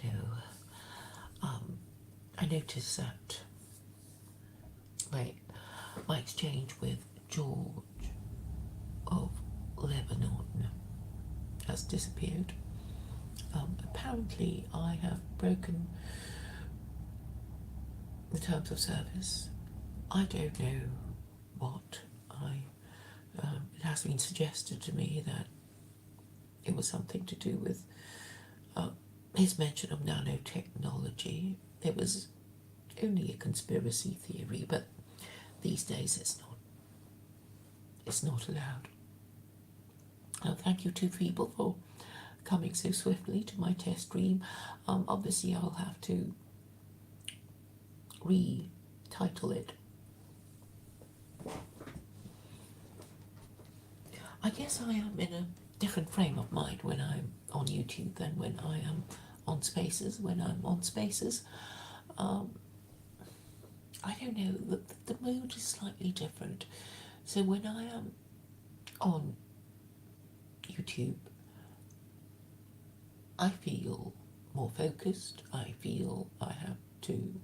hello. I noticed that my exchange with George of Lebanon has disappeared. Apparently, I have broken the terms of service. I don't know what. It has been suggested to me that it was something to do with his mention of nanotechnology. It was only a conspiracy theory, but these days it's not allowed. Thank you to people for coming so swiftly to my test stream. Obviously I'll have to retitle it. I guess I am in a different frame of mind when I'm on YouTube than when I am on Spaces. When I'm on Spaces, I don't know, the mood is slightly different. So when I am on YouTube, I feel more focused. I feel I have to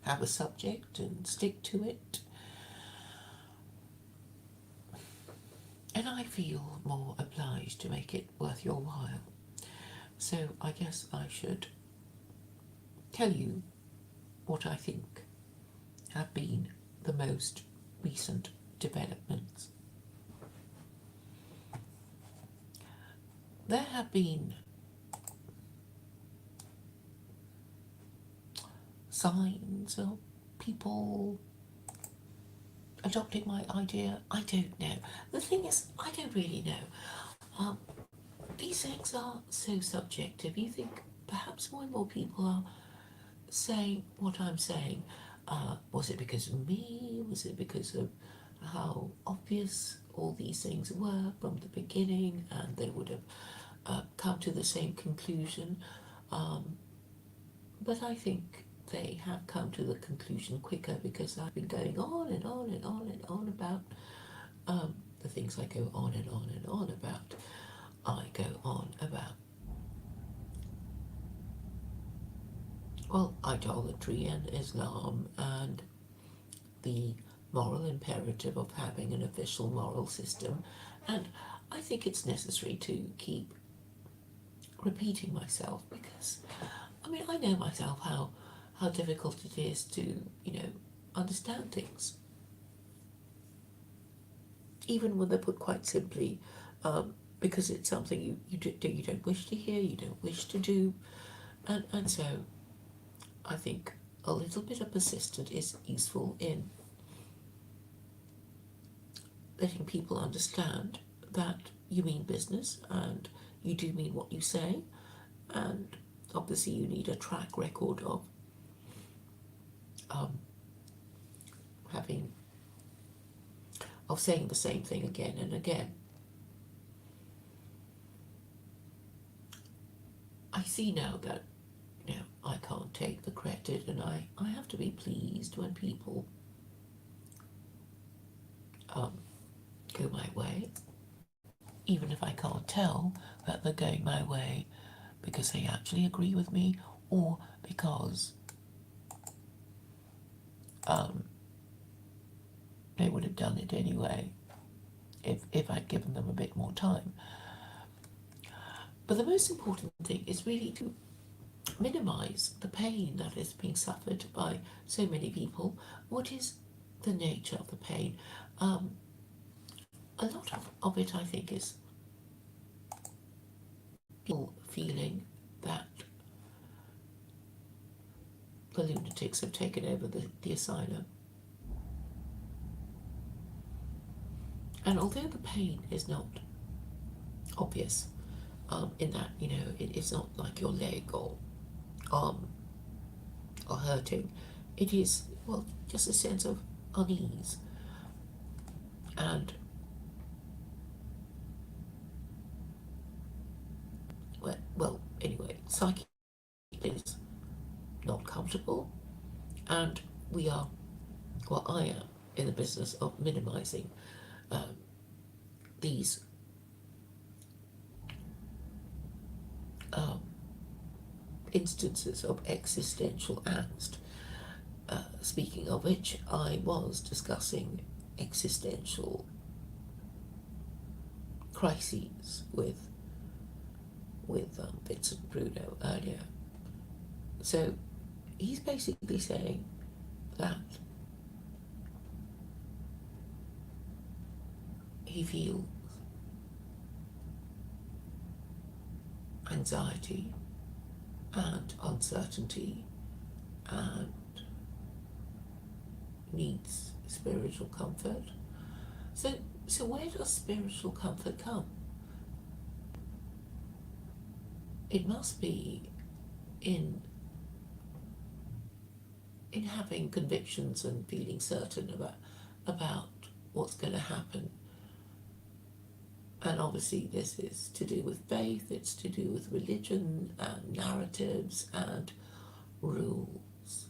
have a subject and stick to it. And I feel more obliged to make it worth your while. So I guess I should tell you what I think have been the most recent developments. There have been signs of people adopting my idea. I don't know. The thing is, I don't really know. These things are so subjective. You think perhaps more and more people are saying what I'm saying. Was it because of me? Was it because of how obvious all these things were from the beginning, and they would have come to the same conclusion? But I think they have come to the conclusion quicker because I've been going on and on and on and on about the things I go on and on and on about. I go on about, well, idolatry and Islam and the moral imperative of having an official moral system. And I think it's necessary to keep repeating myself because, I mean, I know myself how difficult it is to, understand things. Even when they're put quite simply, because it's something you don't wish to hear, you don't wish to do. And so I think a little bit of persistence is useful in letting people understand that you mean business and you do mean what you say. And obviously you need a track record of saying the same thing again and again. I see now that I can't take the credit, and I have to be pleased when people go my way, even if I can't tell that they're going my way because they actually agree with me or because they would have done it anyway if I'd given them a bit more time. But the most important thing is really to minimize the pain that is being suffered by so many people. What is the nature of the pain? A lot of it, I think, is people feeling that the lunatics have taken over the asylum. And although the pain is not obvious, in that, it's not like your leg or arm are hurting, it is, well, just a sense of unease. And, well, anyway, psyche is not comfortable, and we are, well, I am in the business of minimizing these instances of existential angst. Speaking of which, I was discussing existential crises with Vincent Bruno earlier. So he's basically saying that he feels anxiety and uncertainty and needs spiritual comfort. So where does spiritual comfort come? It must be in having convictions and feeling certain about what's going to happen. And obviously this is to do with faith, it's to do with religion and narratives and rules.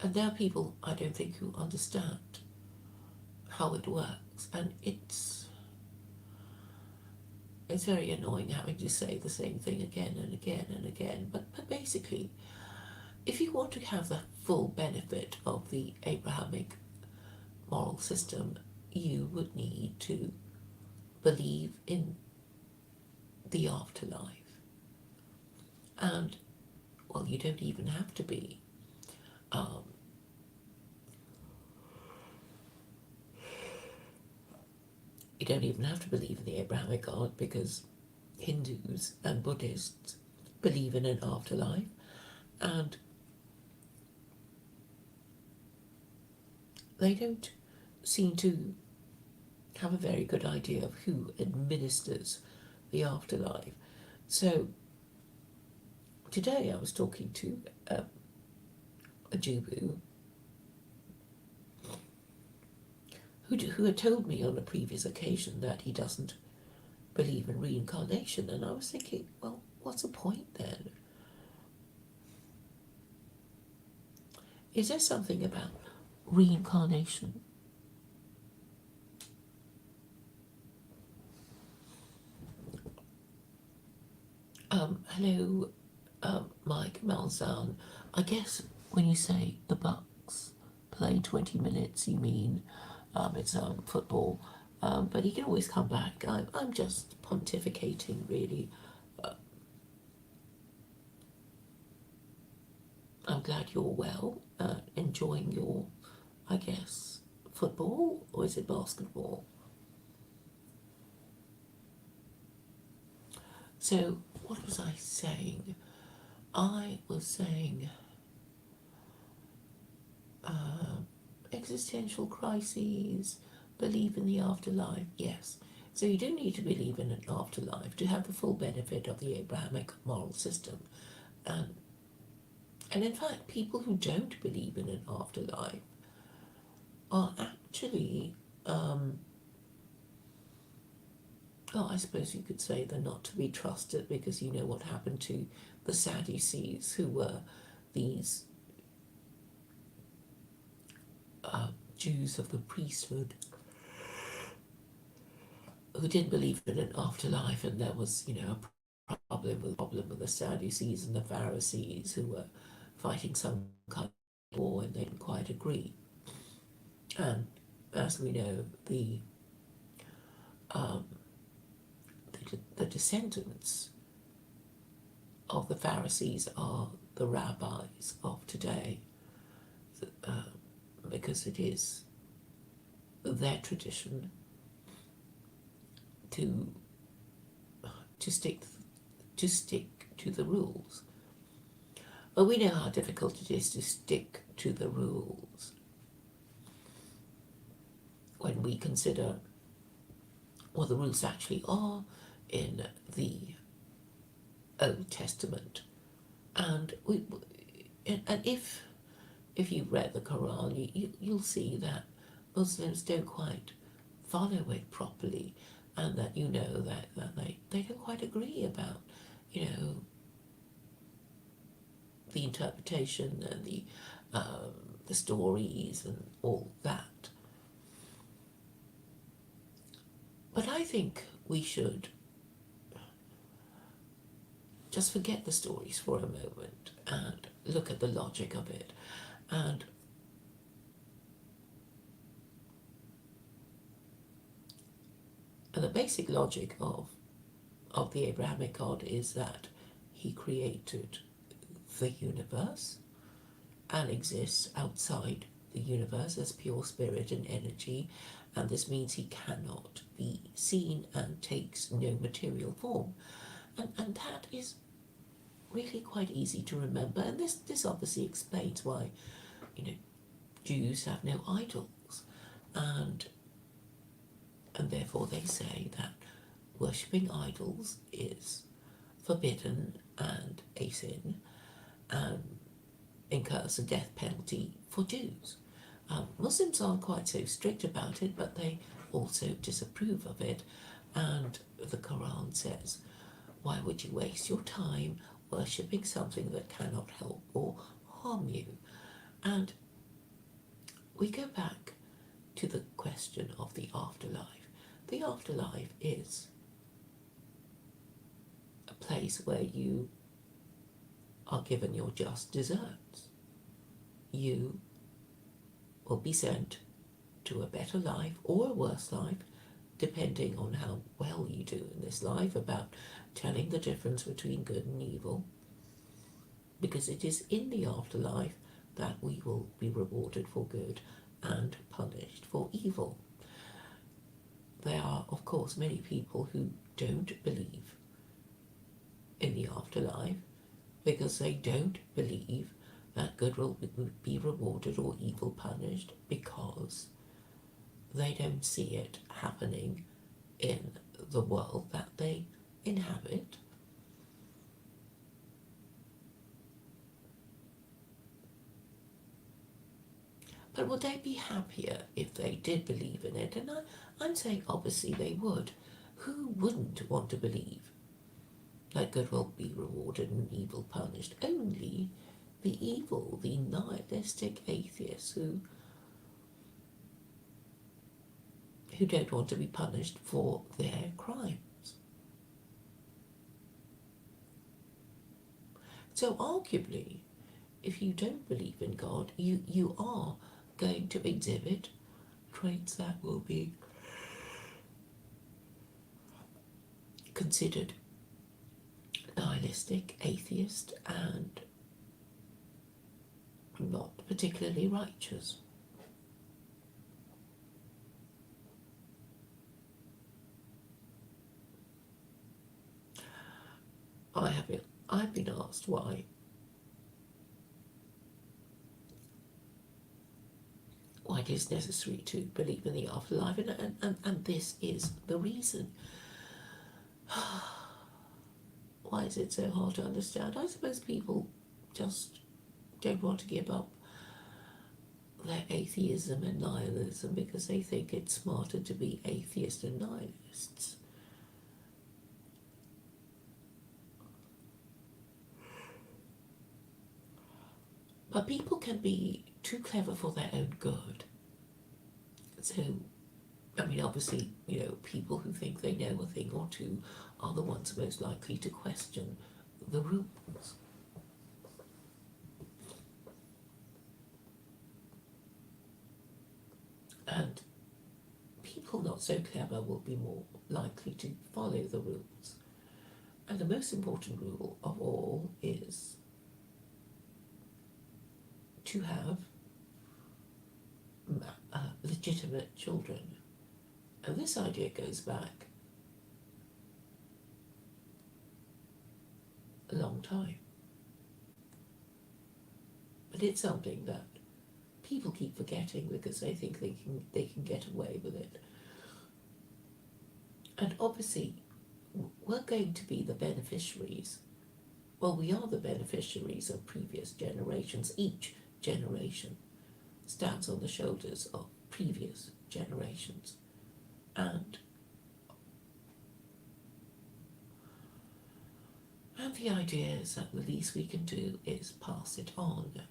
And there are people, I don't think, who understand how it works, and it's very annoying having to say the same thing again and again and again. But basically, if you want to have the full benefit of the Abrahamic moral system, you would need to believe in the afterlife. And, well, you don't even have to be you don't even have to believe in the Abrahamic God, because Hindus and Buddhists believe in an afterlife, and they don't seem to have a very good idea of who administers the afterlife. So today I was talking to a Jubu who had told me on a previous occasion that he doesn't believe in reincarnation, and I was thinking, well, what's the point then? Is there something about reincarnation? Hello, Mike Malzahn. I guess when you say the Bucks play 20 minutes, you mean it's football. But he can always come back. I'm just pontificating, really. I'm glad you're well, enjoying your, I guess, football, or is it basketball? So, what was I saying? I was saying existential crises, believe in the afterlife, yes. So you do need to believe in an afterlife to have the full benefit of the Abrahamic moral system. And in fact, people who don't believe in an afterlife are actually, I suppose you could say they're not to be trusted, because you know what happened to the Sadducees, who were these Jews of the priesthood who didn't believe in an afterlife, and there was, a problem with the Sadducees and the Pharisees, who were fighting some kind of war, and they didn't quite agree. And as we know, the descendants of the Pharisees are the rabbis of today, because it is their tradition to stick to the rules. But we know how difficult it is to stick to the rules when we consider what the rules actually are in the Old Testament. And if you've read the Quran, you'll see that Muslims don't quite follow it properly, and that that they don't quite agree about, the interpretation and the stories and all that. But I think we should just forget the stories for a moment and look at the logic of it. And the basic logic of the Abrahamic God is that he created the universe and exists outside the universe as pure spirit and energy, and this means he cannot be seen and takes no material form. And that is really quite easy to remember, and this obviously explains why, Jews have no idols, and therefore they say that worshipping idols is forbidden and a sin, and incurs a death penalty for Jews. Muslims aren't quite so strict about it, but they also disapprove of it, and the Quran says, why would you waste your time worshipping something that cannot help or harm you? And we go back to the question of the afterlife. The afterlife is a place where you are given your just deserts. You will be sent to a better life or a worse life, depending on how well you do in this life, about telling the difference between good and evil, because it is in the afterlife that we will be rewarded for good and punished for evil. There are, of course, many people who don't believe in the afterlife because they don't believe that good will be rewarded or evil punished, because they don't see it happening in the world that they inhabit. But would they be happier if they did believe in it? And I'm saying obviously they would. Who wouldn't want to believe that good will be rewarded and evil punished? Only the evil, the nihilistic atheists who don't want to be punished for their crimes. So arguably, if you don't believe in God, you are going to exhibit traits that will be considered nihilistic, atheist, and not particularly righteous. I've been asked why it is necessary to believe in the afterlife, and this is the reason. Why is it so hard to understand? I suppose people just don't want to give up their atheism and nihilism because they think it's smarter to be atheists and nihilists. But people can be too clever for their own good. So, I mean, obviously, people who think they know a thing or two are the ones most likely to question the rules. And people not so clever will be more likely to follow the rules. And the most important rule of all is to have legitimate children. And this idea goes back a long time. But it's something that people keep forgetting because they think they can get away with it. And obviously, we're going to be the beneficiaries. Well, we are the beneficiaries of previous generations. Each generation stands on the shoulders of previous generations. And the idea is that the least we can do is pass it on.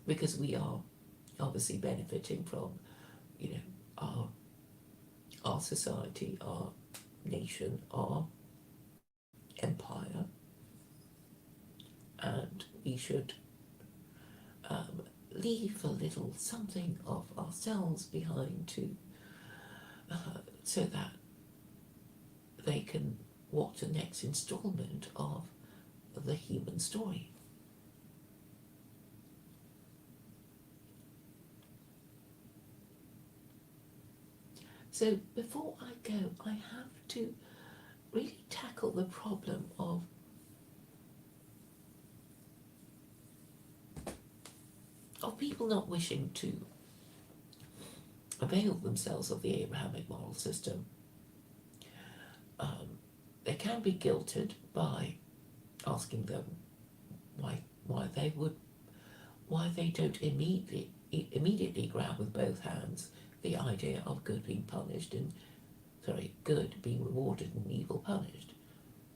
Because we are obviously benefiting from, you know, our society, our nation, our empire, and we should leave a little something of ourselves behind to so that they can watch the next installment of the human story. So before I go, I have to really tackle the problem of people not wishing to avail themselves of the Abrahamic moral system. They can be guilted by asking them why they don't immediately grab with both hands the idea of good being punished and good being rewarded and evil punished.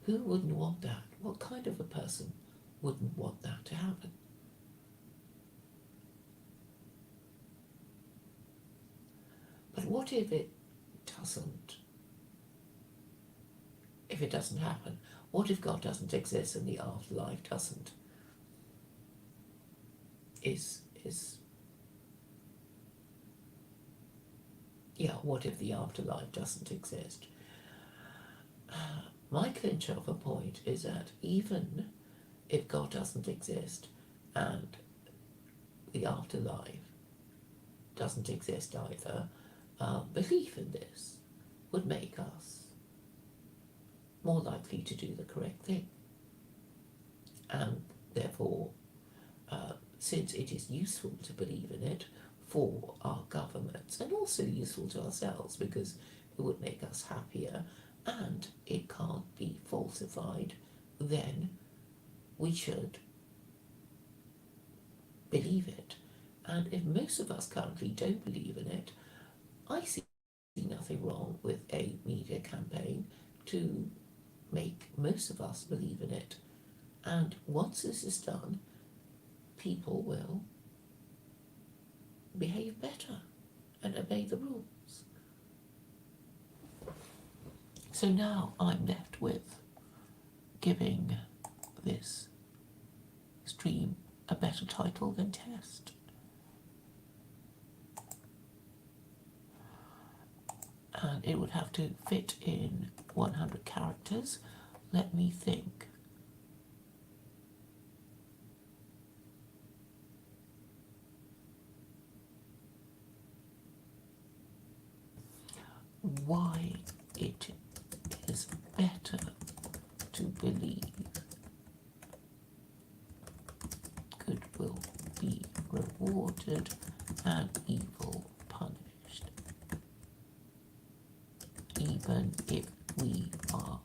Who wouldn't want that? What kind of a person wouldn't want that to happen? But what if it doesn't? If it doesn't happen? What if God doesn't exist and the afterlife doesn't? What if the afterlife doesn't exist? My clincher of a point is that even if God doesn't exist and the afterlife doesn't exist either, belief in this would make us more likely to do the correct thing. And therefore, since it is useful to believe in it for our governments and also useful to ourselves because it would make us happier and it can't be falsified, then we should believe it. And if most of us currently don't believe in it, I see nothing wrong with a media campaign to make most of us believe in it. And once this is done, people will behave better and obey the rules. So now I'm left with giving this stream a better title than test. And it would have to fit in 100 characters. Let me think. Why it is better to believe good will be rewarded and evil punished, even if we are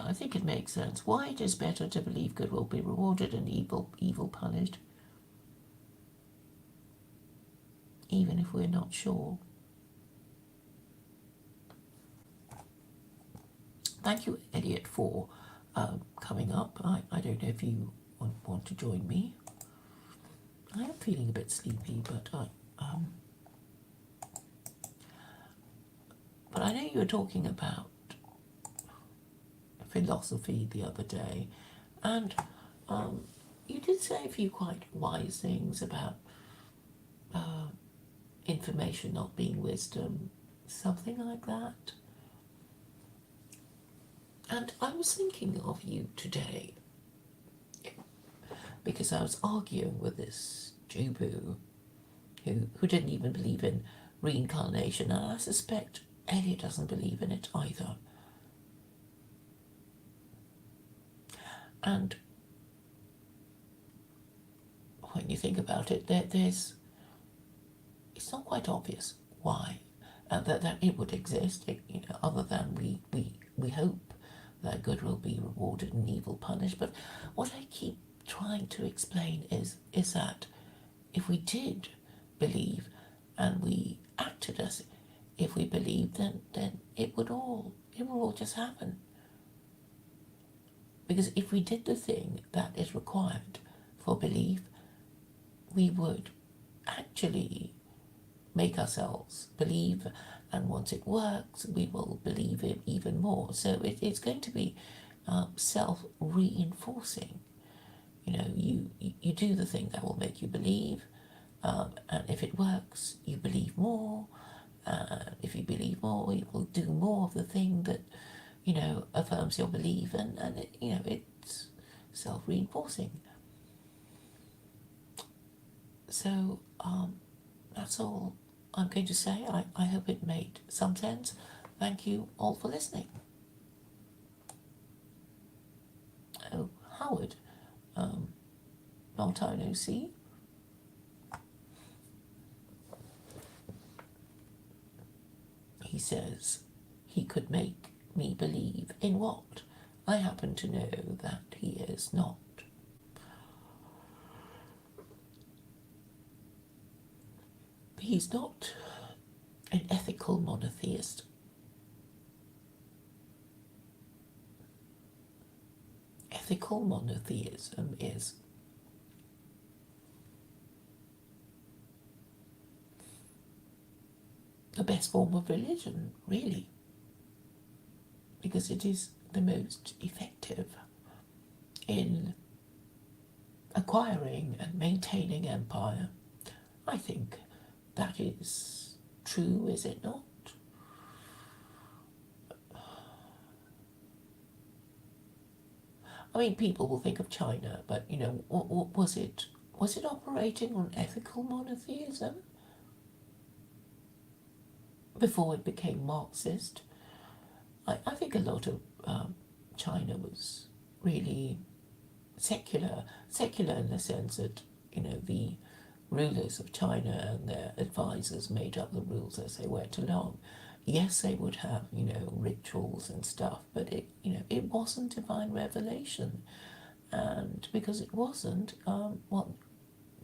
I think it makes sense. Why it is better to believe good will be rewarded and evil punished, even if we're not sure. Thank you, Elliot, for coming up. I don't know if you want to join me. I am feeling a bit sleepy, but I know you were talking about philosophy the other day, and you did say a few quite wise things about information not being wisdom, something like that. And I was thinking of you today because I was arguing with this Jubu who didn't even believe in reincarnation, and I suspect Elliot doesn't believe in it either. And when you think about it, it's not quite obvious why that it would exist, other than we hope that good will be rewarded and evil punished. But what I keep trying to explain is that if we did believe and we acted as if we believe, then it would all just happen. Because if we did the thing that is required for belief, we would actually make ourselves believe, and once it works, we will believe it even more. So it's going to be self-reinforcing. You do the thing that will make you believe, and if it works, you believe more. If you believe more, you will do more of the thing that affirms your belief, and it's self-reinforcing. So that's all I'm going to say. I hope it made some sense. Thank you all for listening. Oh, Howard, long time no see. He says he could make me believe in what? I happen to know that he is not. He's not an ethical monotheist. Ethical monotheism is the best form of religion, really, because it is the most effective in acquiring and maintaining empire. I think that is true, is it not? I mean, people will think of China, but was it operating on ethical monotheism before it became Marxist? I think a lot of China was really secular in the sense that the rulers of China and their advisors made up the rules as they went along. Yes, they would have rituals and stuff, but it wasn't divine revelation, and because it wasn't,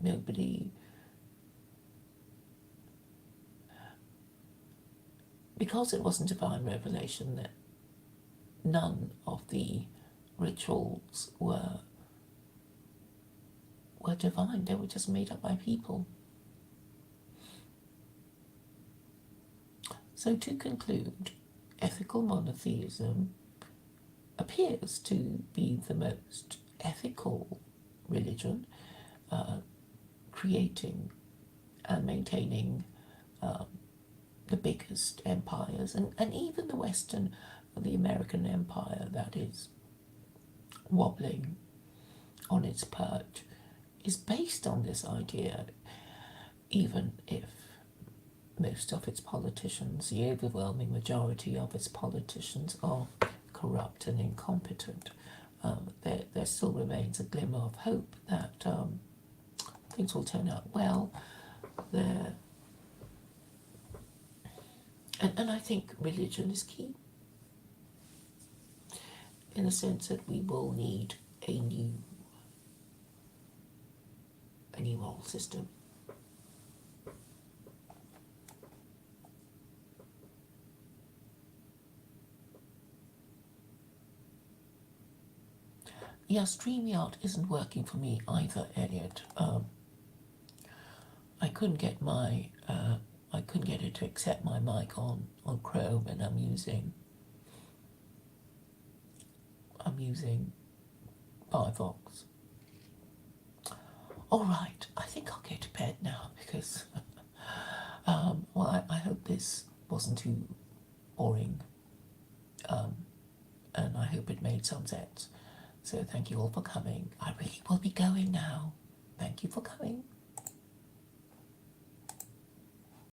nobody. Because it wasn't divine revelation, that none of the rituals were divine. They were just made up by people. So to conclude, ethical monotheism appears to be the most ethical religion, creating and maintaining the biggest empires, and even the American empire that is wobbling on its perch, is based on this idea, even if most of its politicians, the overwhelming majority of its politicians, are corrupt and incompetent. There still remains a glimmer of hope that things will turn out well. And I think religion is key, in the sense that we will need a new moral system. Yeah, StreamYard isn't working for me either, Elliot. I couldn't get it to accept my mic on Chrome, and I'm using Firefox. All right, I think I'll go to bed now because, I hope this wasn't too boring, and I hope it made some sense. So thank you all for coming. I really will be going now. Thank you for coming.